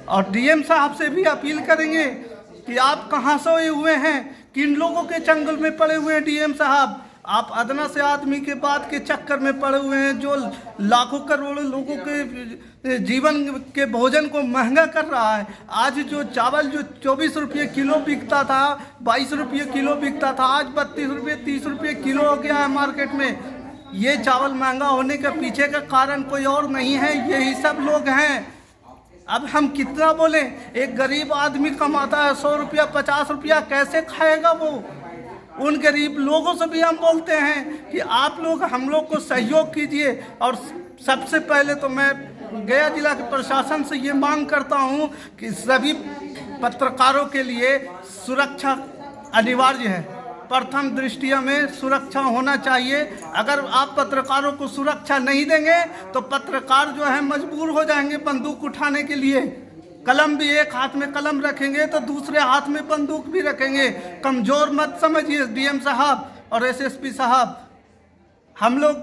और डीएम साहब से भी अपील करेंगे कि आप कहाँ सोए हुए हैं, किन लोगों के चंगुल में पड़े हुए हैं। डीएम साहब, आप अदना से आदमी के बात के चक्कर में पड़े हुए हैं, जो लाखों करोड़ों लोगों के जीवन के भोजन को महंगा कर रहा है। आज जो चावल जो 24 रुपये किलो बिकता था, 22 रुपये किलो बिकता था, आज 32 रुपये 30 रुपये किलो हो गया है मार्केट में। ये चावल महंगा होने के पीछे का कारण कोई और नहीं है, यही सब लोग हैं। अब हम कितना बोलें, एक गरीब आदमी कमाता है 100 रुपया 50 रुपया, कैसे खाएगा वो? उन गरीब लोगों से भी हम बोलते हैं कि आप लोग हम लोग को सहयोग कीजिए। और सबसे पहले तो मैं गया जिला के प्रशासन से ये मांग करता हूँ कि सभी पत्रकारों के लिए सुरक्षा अनिवार्य है। प्रथम दृष्टिया में सुरक्षा होना चाहिए। अगर आप पत्रकारों को सुरक्षा नहीं देंगे तो पत्रकार जो है मजबूर हो जाएंगे बंदूक उठाने के लिए। कलम भी एक हाथ में कलम रखेंगे तो दूसरे हाथ में बंदूक भी रखेंगे। कमज़ोर मत समझिए डीएम साहब और एसएसपी साहब। हम लोग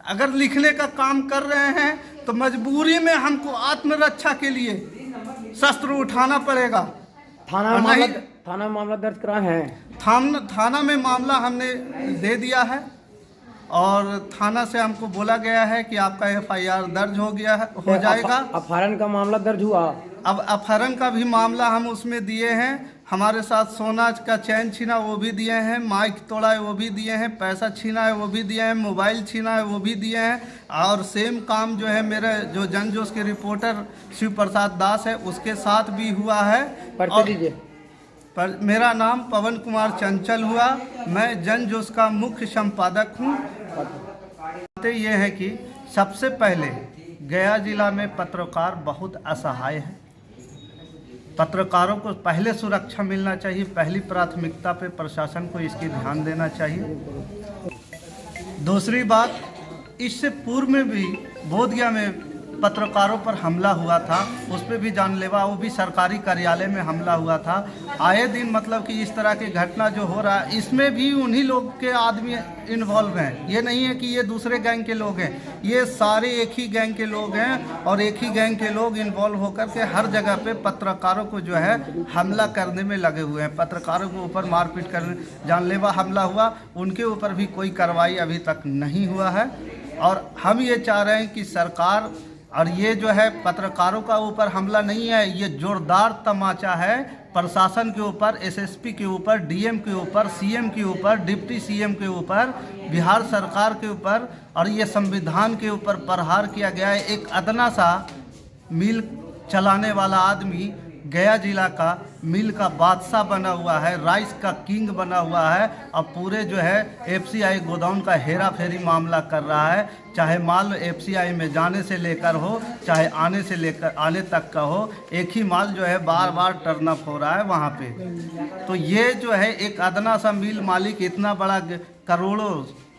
अगर लिखने का काम कर रहे हैं तो मजबूरी में हमको आत्मरक्षा के लिए शस्त्र उठाना पड़ेगा। थाना मामला दर्ज करा है। थाना में मामला हमने दे दिया है और थाना से हमको बोला गया है कि आपका एफआईआर दर्ज हो जाएगा। अपहरण का मामला दर्ज हुआ। अब अपहरण का भी मामला हम उसमें दिए हैं। हमारे साथ सोना का चैन छीना वो भी दिए हैं, माइक तोड़ा है वो भी दिए हैं, पैसा छीना है वो भी दिए हैं, मोबाइल छीना है वो भी दिए हैं। और सेम काम जो है मेरे जो जनजोश के रिपोर्टर शिव प्रसाद दास है उसके साथ भी हुआ है। पर मेरा नाम पवन कुमार चंचल हुआ, मैं जनजोश का मुख्य संपादक हूँ। ये है कि सबसे पहले गया जिला में पत्रकार बहुत असहाय है। पत्रकारों को पहले सुरक्षा मिलना चाहिए, पहली प्राथमिकता पे प्रशासन को इसकी ध्यान देना चाहिए। दूसरी बात, इससे पूर्व में भी बोधगया में पत्रकारों पर हमला हुआ था, उस पर भी जानलेवा, वो भी सरकारी कार्यालय में हमला हुआ था। आए दिन मतलब कि इस तरह की घटना जो हो रहा है इसमें भी उन्हीं लोग के आदमी इन्वॉल्व हैं। ये नहीं है कि ये दूसरे गैंग के लोग हैं, ये सारे एक ही गैंग के लोग हैं और एक ही गैंग के लोग इन्वॉल्व होकर के हर जगह पे पत्रकारों को जो है हमला करने में लगे हुए हैं। पत्रकारों के ऊपर मारपीट करने, जानलेवा हमला हुआ, उनके ऊपर भी कोई कार्रवाई अभी तक नहीं हुआ है। और हम ये चाह रहे हैं कि सरकार, और ये जो है पत्रकारों का ऊपर हमला नहीं है, ये जोरदार तमाचा है प्रशासन के ऊपर, एसएसपी के ऊपर, डीएम के ऊपर, सीएम के ऊपर, डिप्टी सीएम के ऊपर, बिहार सरकार के ऊपर, और ये संविधान के ऊपर प्रहार किया गया है। एक अदना सा मिल चलाने वाला आदमी गया जिला का मिल का बादशाह बना हुआ है, राइस का किंग बना हुआ है, और पूरे जो है एफसीआई गोदाम का हेरा फेरी मामला कर रहा है। चाहे माल एफसीआई में जाने से लेकर हो, चाहे आने से लेकर आने तक का हो, एक ही माल जो है बार बार टर्न अप हो रहा है वहाँ पे। तो ये जो है एक अदना सा मिल मालिक इतना बड़ा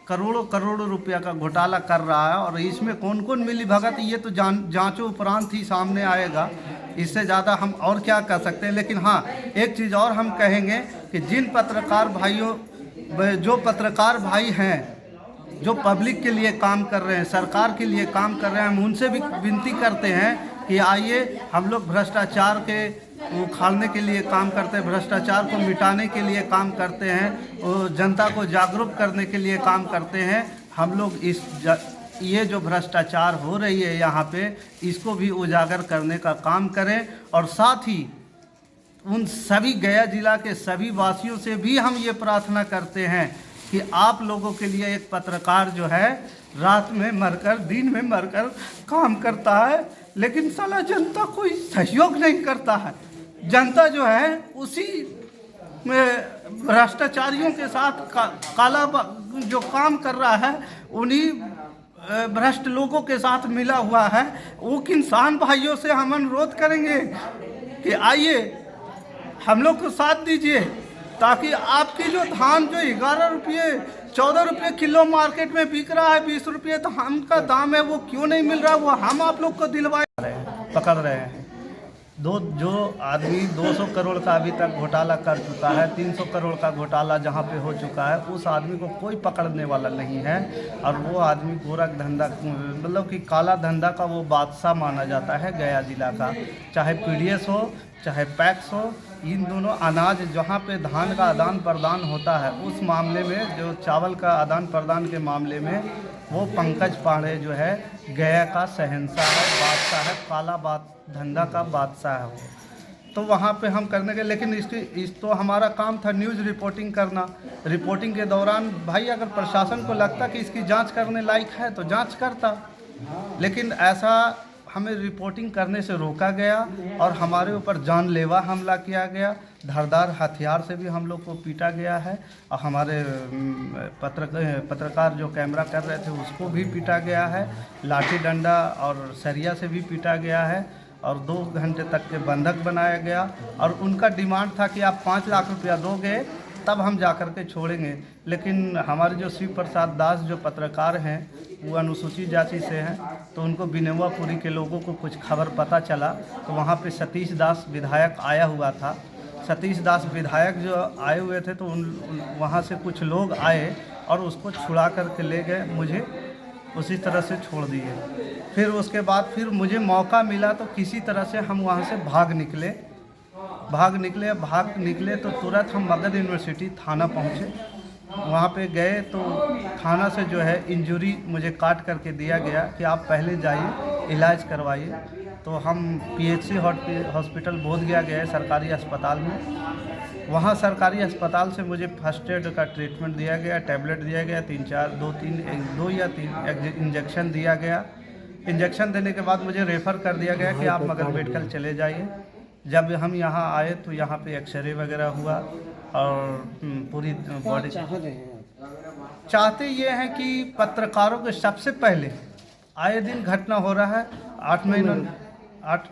करोड़ों रुपया का घोटाला कर रहा है, और इसमें कौन कौन मिली भगत ये तो जांचों उपरांत ही सामने आएगा। इससे ज़्यादा हम और क्या कर सकते हैं। लेकिन हाँ, एक चीज़ और हम कहेंगे कि जिन पत्रकार भाइयों, जो पत्रकार भाई हैं जो पब्लिक के लिए काम कर रहे हैं, सरकार के लिए काम कर रहे हैं, हम उनसे भी विनती करते हैं कि आइए, हम लोग भ्रष्टाचार के उखाड़ने के लिए काम करते हैं, भ्रष्टाचार को मिटाने के लिए काम करते हैं, जनता को जागरूक करने के लिए काम करते हैं। हम लोग ये जो भ्रष्टाचार हो रही है यहाँ पे, इसको भी उजागर करने का काम करें। और साथ ही उन सभी गया जिला के सभी वासियों से भी हम ये प्रार्थना करते हैं कि आप लोगों के लिए एक पत्रकार जो है रात में मरकर दिन में मरकर काम करता है, लेकिन साला जनता कोई सहयोग नहीं करता है। जनता जो है उसी में भ्रष्टाचारियों के साथ काला जो काम कर रहा है, उन्हीं भ्रष्ट लोगों के साथ मिला हुआ है। वो किसान भाइयों से हम अनुरोध करेंगे कि आइए, हम लोग को साथ दीजिए, ताकि आपकी जो धान जो 11 रुपये 14 रुपये किलो मार्केट में बिक रहा है, 20 रुपये धान का दाम है, वो क्यों नहीं मिल रहा, वो हम आप लोग को दिलवाए पकड़ रहे हैं। जो आदमी 200 करोड़ का अभी तक घोटाला कर चुका है, 300 करोड़ का घोटाला जहाँ पे हो चुका है, उस आदमी को कोई पकड़ने वाला नहीं है। और वो आदमी गोरख धंधा मतलब कि काला धंधा का वो बादशाह माना जाता है गया जिला का। चाहे पीडीएस हो चाहे पैक्स हो, इन दोनों अनाज जहाँ पे धान का आदान प्रदान होता है उस मामले में, जो चावल का आदान प्रदान के मामले में, वो पंकज पांडे जो है गया का शहंशाह है, बादशाह है, काला धंधा का बादशाह है वो। तो वहाँ पे हम करने के, लेकिन इस तो हमारा काम था न्यूज़ रिपोर्टिंग करना। रिपोर्टिंग के दौरान भाई अगर प्रशासन को लगता कि इसकी जांच करने लायक है तो जांच करता, लेकिन ऐसा हमें रिपोर्टिंग करने से रोका गया और हमारे ऊपर जानलेवा हमला किया गया। धारदार हथियार से भी हम लोग को पीटा गया है और हमारे पत्रकार जो कैमरा कर रहे थे उसको भी पीटा गया है। लाठी डंडा और सरिया से भी पीटा गया है और 2 घंटे तक के बंधक बनाया गया। और उनका डिमांड था कि आप 5 लाख रुपया दोगे तब हम जा कर के छोड़ेंगे। लेकिन हमारे जो शिव प्रसाद दास जो पत्रकार हैं वो अनुसूचित जाति से हैं, तो उनको बिनेवापुरी के लोगों को कुछ खबर पता चला, तो वहाँ पे सतीश दास विधायक आया हुआ था। सतीश दास विधायक जो आए हुए थे तो वहाँ से कुछ लोग आए और उसको छुड़ा कर के ले गए, मुझे उसी तरह से छोड़ दिए। फिर उसके बाद फिर मुझे मौका मिला तो किसी तरह से हम वहाँ से भाग निकले तो तुरंत हम मगध यूनिवर्सिटी थाना पहुँचे। वहाँ पे गए तो थाना से जो है इंजरी मुझे काट करके दिया गया कि आप पहले जाइए इलाज करवाइए। तो हम पीएचसी हॉस्पिटल बोधगया गए, सरकारी अस्पताल में। वहाँ सरकारी अस्पताल से मुझे फर्स्ट एड का ट्रीटमेंट दिया गया, टैबलेट दिया गया, 2 या 3 इंजेक्शन दिया गया। इंजेक्शन देने के बाद मुझे रेफ़र कर दिया गया कि आप मगध मेडिकल चले जाइए। जब हम यहाँ आए तो यहाँ पे एक्सरे वगैरह हुआ और पूरी बॉडी चाहते ये हैं कि पत्रकारों के सबसे पहले आए दिन घटना हो रहा है 8 महीनों 8